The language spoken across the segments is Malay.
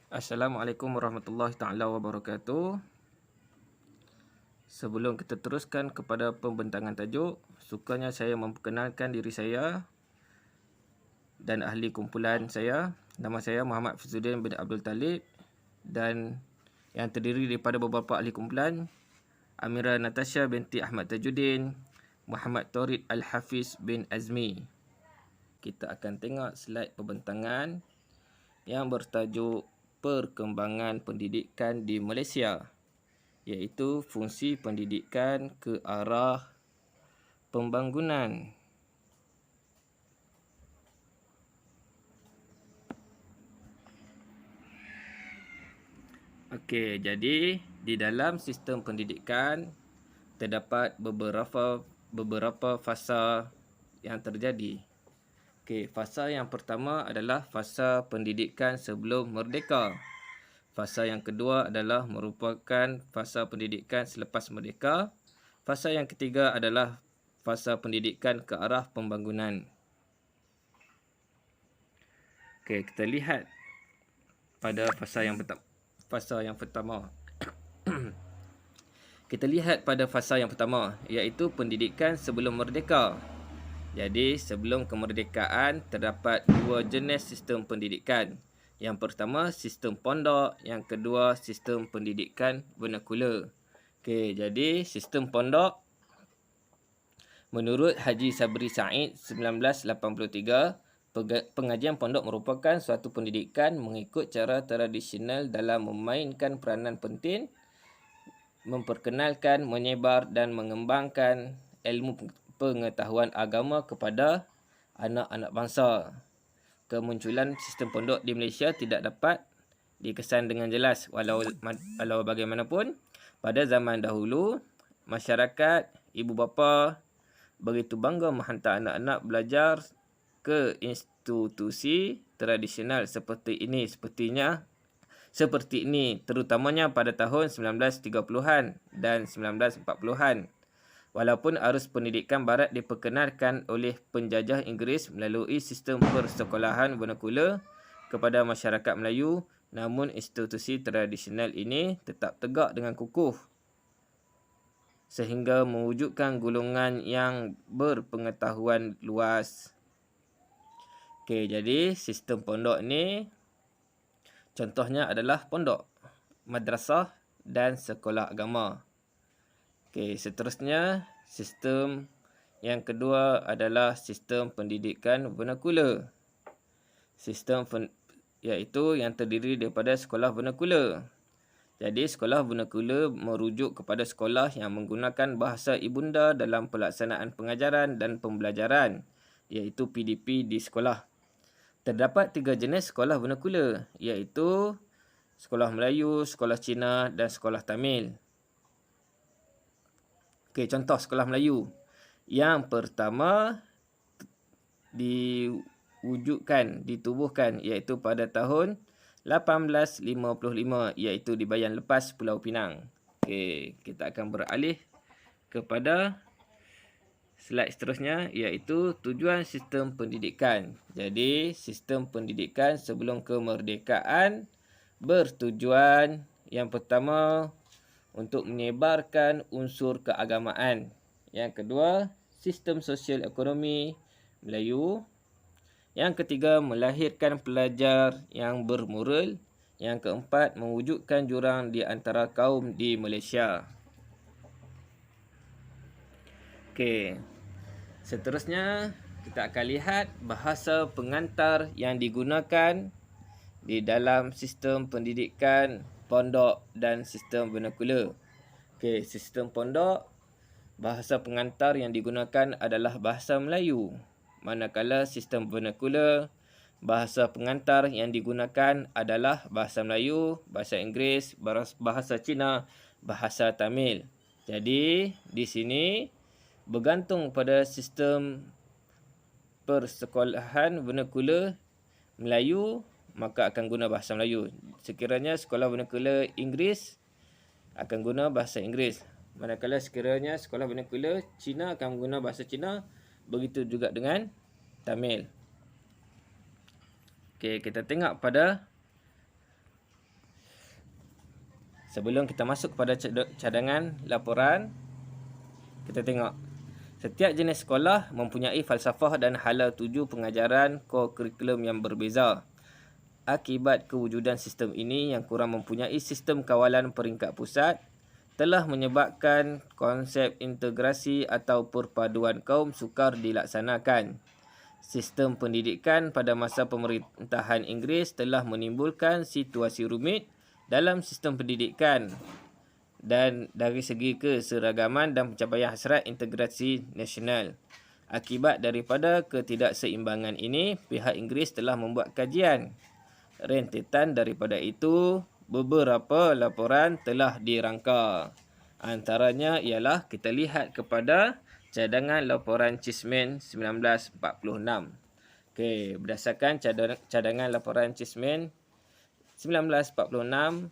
Assalamualaikum warahmatullahi taala wabarakatuh. Sebelum kita teruskan kepada pembentangan tajuk, sukanya saya memperkenalkan diri saya dan ahli kumpulan saya. Nama saya Muhammad Fizuddin bin Abdul Talib dan yang terdiri daripada beberapa ahli kumpulan: Amira Natasha binti Ahmad Tajuddin, Muhammad Taurid Al-Hafiz bin Azmi. Kita akan tengok slide pembentangan yang bertajuk Perkembangan Pendidikan di Malaysia, iaitu fungsi pendidikan ke arah pembangunan. Okey, jadi di dalam sistem pendidikan terdapat beberapa fasa yang terjadi. Okey, fasa yang pertama adalah fasa pendidikan sebelum merdeka. Fasa yang kedua adalah merupakan fasa pendidikan selepas merdeka. Fasa yang ketiga adalah fasa pendidikan ke arah pembangunan. Okey, kita lihat pada fasa yang pertama. Kita lihat pada fasa yang pertama, iaitu pendidikan sebelum merdeka. Jadi, sebelum kemerdekaan terdapat dua jenis sistem pendidikan. Yang pertama, sistem pondok. Yang kedua, sistem pendidikan vernakular. Okey, jadi sistem pondok menurut Haji Sabri Said 1983, pengajian pondok merupakan suatu pendidikan mengikut cara tradisional dalam memainkan peranan penting, memperkenalkan, menyebar dan mengembangkan ilmu pengetahuan agama kepada anak-anak bangsa. Kemunculan sistem pondok di Malaysia tidak dapat dikesan dengan jelas walau bagaimanapun pada zaman dahulu masyarakat ibu bapa begitu bangga menghantar anak-anak belajar ke institusi tradisional seperti ini terutamanya pada tahun 1930-an dan 1940-an. Walaupun arus pendidikan barat diperkenalkan oleh penjajah Inggeris melalui sistem persekolahan vernakular kepada masyarakat Melayu, namun institusi tradisional ini tetap tegak dengan kukuh sehingga mewujudkan golongan yang berpengetahuan luas. Okey, jadi sistem pondok ni contohnya adalah pondok, madrasah dan sekolah agama. Okey, seterusnya sistem yang kedua adalah sistem pendidikan vernakular. Iaitu yang terdiri daripada sekolah vernakular. Jadi sekolah vernakular merujuk kepada sekolah yang menggunakan bahasa ibunda dalam pelaksanaan pengajaran dan pembelajaran, iaitu PDP di sekolah. Terdapat 3 jenis sekolah vernakular, iaitu sekolah Melayu, sekolah Cina dan sekolah Tamil. Okey, contoh sekolah Melayu. Yang pertama ditubuhkan iaitu pada tahun 1855, iaitu di Bayan Lepas, Pulau Pinang. Okey, kita akan beralih kepada slide seterusnya, iaitu tujuan sistem pendidikan. Jadi, sistem pendidikan sebelum kemerdekaan bertujuan yang pertama untuk menyebarkan unsur keagamaan. Yang kedua, sistem sosial ekonomi Melayu. Yang ketiga, melahirkan pelajar yang bermoral. Yang keempat, mewujudkan jurang di antara kaum di Malaysia. Okey. Seterusnya, kita akan lihat bahasa pengantar yang digunakan di dalam sistem pendidikan pondok dan sistem vernakular. Okey, sistem pondok, bahasa pengantar yang digunakan adalah bahasa Melayu. Manakala sistem vernakular, bahasa pengantar yang digunakan adalah bahasa Melayu, bahasa Inggeris, bahasa Cina, bahasa Tamil. Jadi, di sini bergantung pada sistem persekolahan vernakular Melayu, maka akan guna bahasa Melayu. Sekiranya sekolah vernakular Inggeris, akan guna bahasa Inggeris. Manakala sekiranya sekolah vernakular Cina, akan guna bahasa Cina. Begitu juga dengan Tamil. Okey, kita tengok pada Sebelum kita masuk kepada cadangan laporan, kita tengok. Setiap jenis sekolah mempunyai falsafah dan hala tuju pengajaran kurikulum yang berbeza. Akibat kewujudan sistem ini yang kurang mempunyai sistem kawalan peringkat pusat, telah menyebabkan konsep integrasi atau perpaduan kaum sukar dilaksanakan. Sistem pendidikan pada masa pemerintahan Inggeris telah menimbulkan situasi rumit dalam sistem pendidikan dan dari segi keseragaman dan pencapaian hasrat integrasi nasional. Akibat daripada ketidakseimbangan ini, pihak Inggeris telah membuat kajian. Rentetan daripada itu, beberapa laporan telah dirangka. Antaranya ialah kita lihat kepada cadangan laporan Cheesman 1946. Okey, berdasarkan cadangan laporan Cheesman 1946,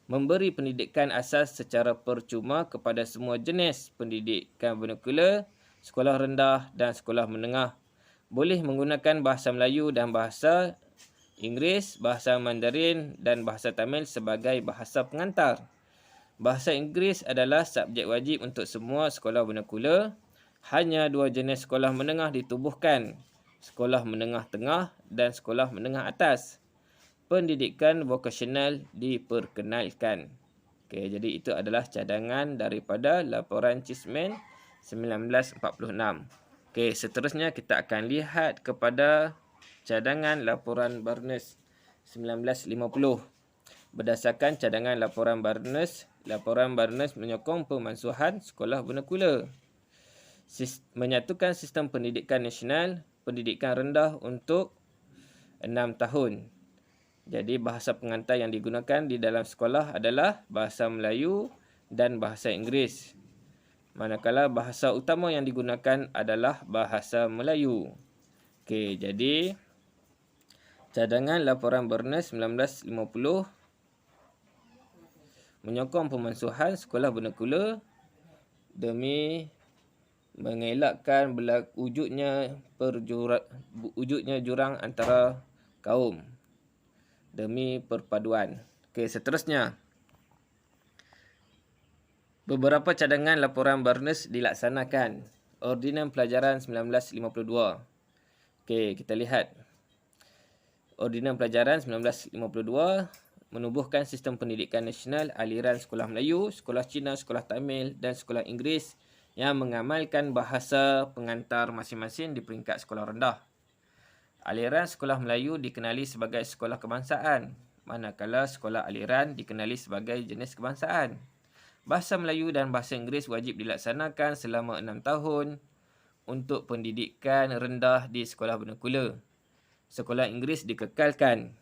memberi pendidikan asas secara percuma kepada semua jenis pendidikan vernakular, sekolah rendah dan sekolah menengah boleh menggunakan bahasa Melayu dan bahasa Inggeris, bahasa Mandarin dan bahasa Tamil sebagai bahasa pengantar. Bahasa Inggeris adalah subjek wajib untuk semua sekolah vernakular. Hanya 2 jenis sekolah menengah ditubuhkan, sekolah menengah tengah dan sekolah menengah atas. Pendidikan vokasional diperkenalkan. Okey, jadi itu adalah cadangan daripada laporan Cheesman 1946. Okey, seterusnya kita akan lihat kepada cadangan laporan Barnes 1950. Berdasarkan cadangan laporan Barnes menyokong pemansuhan sekolah vernakular. Menyatukan sistem pendidikan nasional, pendidikan rendah untuk 6 tahun. Jadi bahasa pengantar yang digunakan di dalam sekolah adalah bahasa Melayu dan bahasa Inggeris. Manakala bahasa utama yang digunakan adalah bahasa Melayu. Okey, jadi cadangan laporan Barnes 1950 menyokong pemansuhan sekolah vernakular demi mengelakkan wujudnya jurang antara kaum demi perpaduan. Okey, seterusnya. Beberapa cadangan laporan Barnes dilaksanakan. Ordinan Pelajaran 1952. Okey, kita lihat. Ordinan Pelajaran 1952 menubuhkan sistem pendidikan nasional aliran sekolah Melayu, sekolah Cina, sekolah Tamil dan sekolah Inggeris yang mengamalkan bahasa pengantar masing-masing di peringkat sekolah rendah. Aliran sekolah Melayu dikenali sebagai sekolah kebangsaan, manakala sekolah aliran dikenali sebagai jenis kebangsaan. Bahasa Melayu dan bahasa Inggeris wajib dilaksanakan selama 6 tahun untuk pendidikan rendah di sekolah vernakular. Sekolah Inggeris dikekalkan.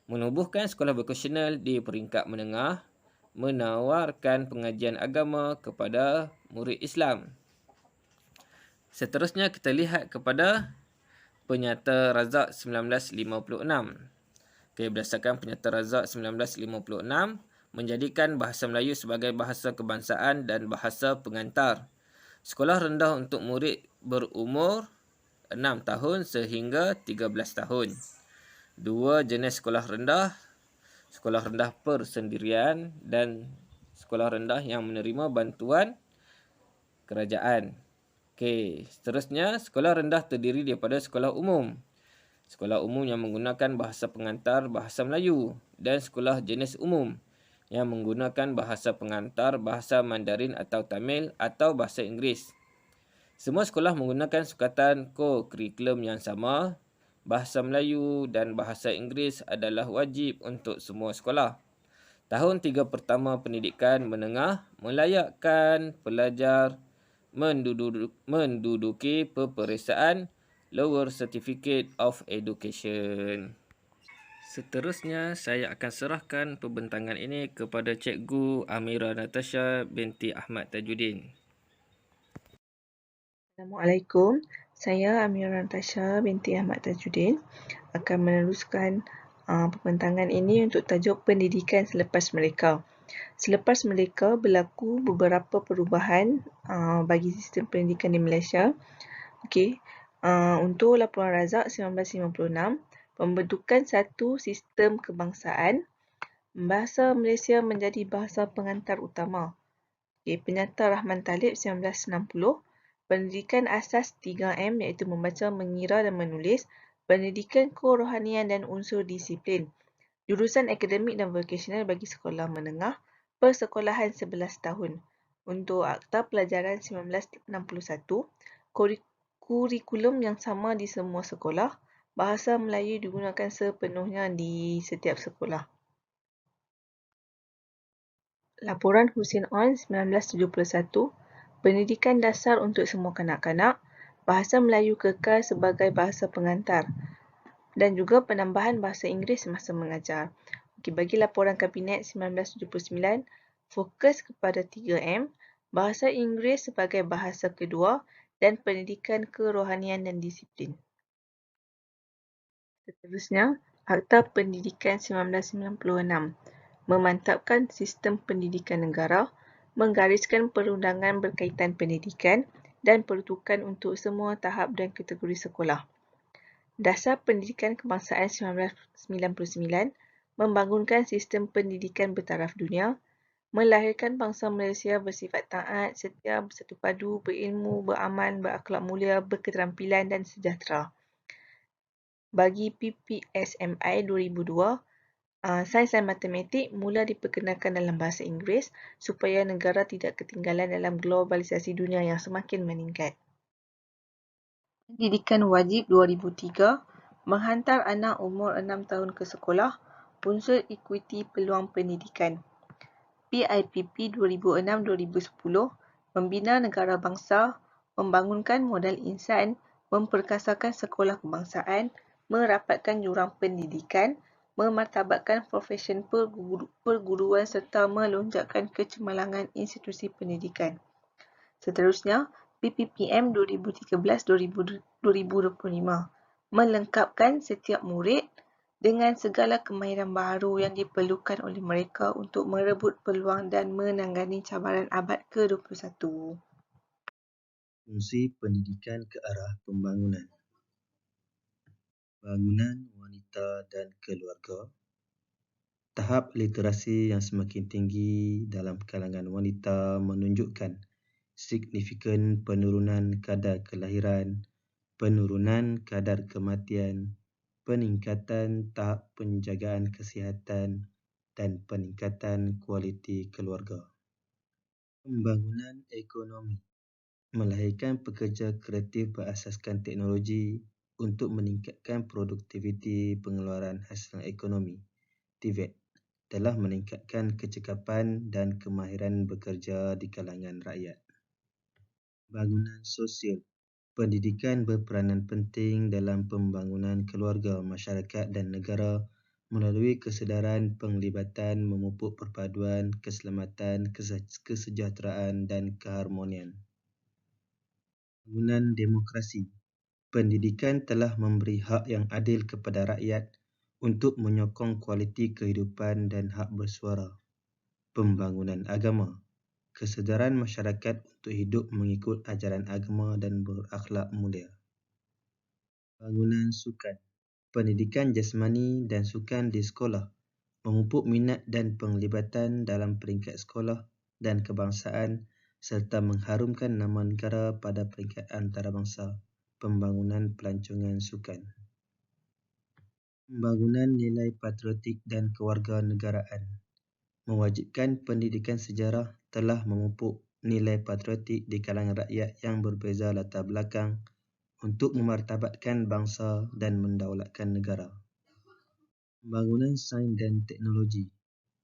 Menubuhkan sekolah vokasional di peringkat menengah, menawarkan pengajian agama kepada murid Islam. Seterusnya kita lihat kepada Penyata Razak 1956. Okey, berdasarkan Penyata Razak 1956, menjadikan bahasa Melayu sebagai bahasa kebangsaan dan bahasa pengantar. Sekolah rendah untuk murid berumur 6 tahun sehingga 13 tahun. 2 jenis sekolah rendah persendirian dan sekolah rendah yang menerima bantuan kerajaan. Okey, seterusnya sekolah rendah terdiri daripada sekolah umum. Sekolah umum yang menggunakan bahasa pengantar bahasa Melayu dan sekolah jenis umum yang menggunakan bahasa pengantar bahasa Mandarin atau Tamil atau bahasa Inggeris. Semua sekolah menggunakan sukatan kurikulum yang sama. Bahasa Melayu dan bahasa Inggeris adalah wajib untuk semua sekolah. Tahun 3 pertama pendidikan menengah melayakkan pelajar menduduki peperiksaan Lower Certificate of Education. Seterusnya, saya akan serahkan pembentangan ini kepada Cikgu Amira Natasha binti Ahmad Tajuddin. Assalamualaikum. Saya Amira Natasha binti Ahmad Tajuddin akan meneruskan pembentangan ini untuk tajuk pendidikan selepas merdeka. Selepas merdeka berlaku beberapa perubahan bagi sistem pendidikan di Malaysia. Okey, untuk laporan Razak 1956, pembentukan satu sistem kebangsaan Bahasa Malaysia menjadi bahasa pengantar utama. Penyata Rahman Talib 1960, pendidikan asas 3M iaitu membaca, mengira dan menulis, pendidikan kerohanian dan unsur disiplin, jurusan akademik dan vokasional bagi sekolah menengah, persekolahan 11 tahun. Untuk Akta Pelajaran 1961, kurikulum yang sama di semua sekolah, bahasa Melayu digunakan sepenuhnya di setiap sekolah. Laporan Husin On 1971, pendidikan dasar untuk semua kanak-kanak, bahasa Melayu kekal sebagai bahasa pengantar dan juga penambahan bahasa Inggeris semasa mengajar. Bagi laporan Kabinet 1979, fokus kepada 3M, bahasa Inggeris sebagai bahasa kedua dan pendidikan kerohanian dan disiplin. Seterusnya, Akta Pendidikan 1996 memantapkan sistem pendidikan negara, menggariskan perundangan berkaitan pendidikan dan peruntukan untuk semua tahap dan kategori sekolah. Dasar Pendidikan Kebangsaan 1999 membangunkan sistem pendidikan bertaraf dunia, melahirkan bangsa Malaysia bersifat taat, setia, bersatu padu, berilmu, beramal, berakhlak mulia, berketerampilan dan sejahtera. Bagi PPSMI 2002, sains dan matematik mula diperkenalkan dalam bahasa Inggeris supaya negara tidak ketinggalan dalam globalisasi dunia yang semakin meningkat. Pendidikan Wajib 2003 menghantar anak umur 6 tahun ke sekolah, unsur ekuiti peluang pendidikan. PIPP 2006-2010 membina negara bangsa, membangunkan modal insan, memperkasakan sekolah kebangsaan, merapatkan jurang pendidikan, memartabatkan profesion perguruan serta melonjakkan kecemerlangan institusi pendidikan. Seterusnya, PPPM 2013-2025 melengkapkan setiap murid dengan segala kemahiran baharu yang diperlukan oleh mereka untuk merebut peluang dan menangani cabaran abad ke-21. Fungsi pendidikan ke arah pembangunan. Bangunan wanita dan keluarga. Tahap literasi yang semakin tinggi dalam kalangan wanita menunjukkan signifikan penurunan kadar kelahiran, penurunan kadar kematian, peningkatan tahap penjagaan kesihatan dan peningkatan kualiti keluarga. Pembangunan ekonomi melahirkan pekerja kreatif berasaskan teknologi untuk meningkatkan produktiviti pengeluaran hasil ekonomi. TVET telah meningkatkan kecekapan dan kemahiran bekerja di kalangan rakyat. Bangunan sosial. Pendidikan berperanan penting dalam pembangunan keluarga, masyarakat dan negara melalui kesedaran penglibatan memupuk perpaduan, keselamatan, kesejahteraan dan keharmonian. Bangunan demokrasi. Pendidikan telah memberi hak yang adil kepada rakyat untuk menyokong kualiti kehidupan dan hak bersuara. Pembangunan agama. Kesedaran masyarakat untuk hidup mengikut ajaran agama dan berakhlak mulia. Bangunan sukan. Pendidikan jasmani dan sukan di sekolah memupuk minat dan penglibatan dalam peringkat sekolah dan kebangsaan serta mengharumkan nama negara pada peringkat antarabangsa. Pembangunan pelancongan sukan. Pembangunan nilai patriotik dan kewarganegaraan. Mewajibkan pendidikan sejarah telah memupuk nilai patriotik di kalangan rakyat yang berbeza latar belakang untuk memartabatkan bangsa dan mendaulatkan negara. Pembangunan sains dan teknologi.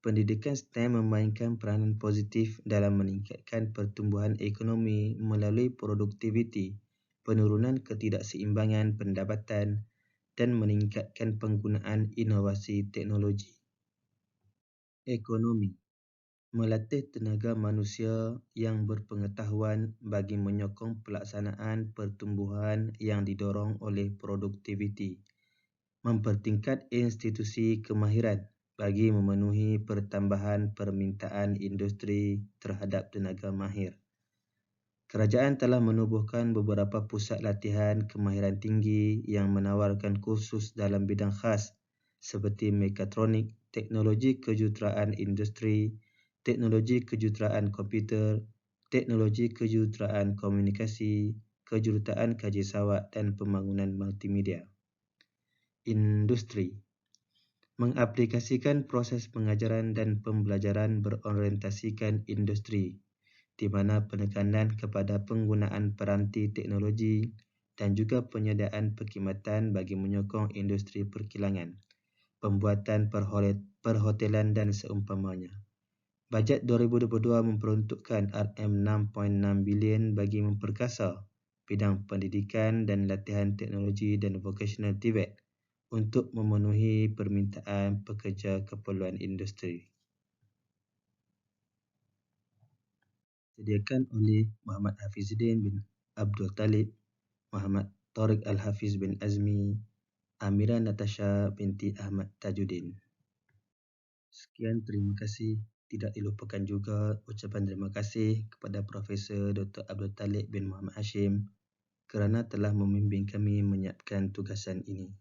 Pendidikan STEM memainkan peranan positif dalam meningkatkan pertumbuhan ekonomi melalui produktiviti, penurunan ketidakseimbangan pendapatan dan meningkatkan penggunaan inovasi teknologi. Ekonomi. Melatih tenaga manusia yang berpengetahuan bagi menyokong pelaksanaan pertumbuhan yang didorong oleh produktiviti. Mempertingkat institusi kemahiran bagi memenuhi pertambahan permintaan industri terhadap tenaga mahir. Kerajaan telah menubuhkan beberapa pusat latihan kemahiran tinggi yang menawarkan kursus dalam bidang khas seperti mekatronik, teknologi kejuruteraan industri, teknologi kejuruteraan komputer, teknologi kejuruteraan komunikasi, kejuruteraan kaji sawat dan pembangunan multimedia. Industri mengaplikasikan proses pengajaran dan pembelajaran berorientasikan industri, di mana penekanan kepada penggunaan peranti teknologi dan juga penyediaan perkhidmatan bagi menyokong industri perkilangan, pembuatan perhotelan dan seumpamanya. Bajet 2022 memperuntukkan RM6.6 bilion bagi memperkasa bidang pendidikan dan latihan teknologi dan vocational TVET untuk memenuhi permintaan pekerja keperluan industri. Disediakan oleh Muhammad Hafizuddin bin Abdul Talib, Muhammad Tariq Al-Hafiz bin Azmi, Amira Natasha binti Ahmad Tajuddin. Sekian, terima kasih. Tidak dilupakan juga ucapan terima kasih kepada Profesor Dr. Abdul Talib bin Muhammad Hashim kerana telah membimbing kami menyiapkan tugasan ini.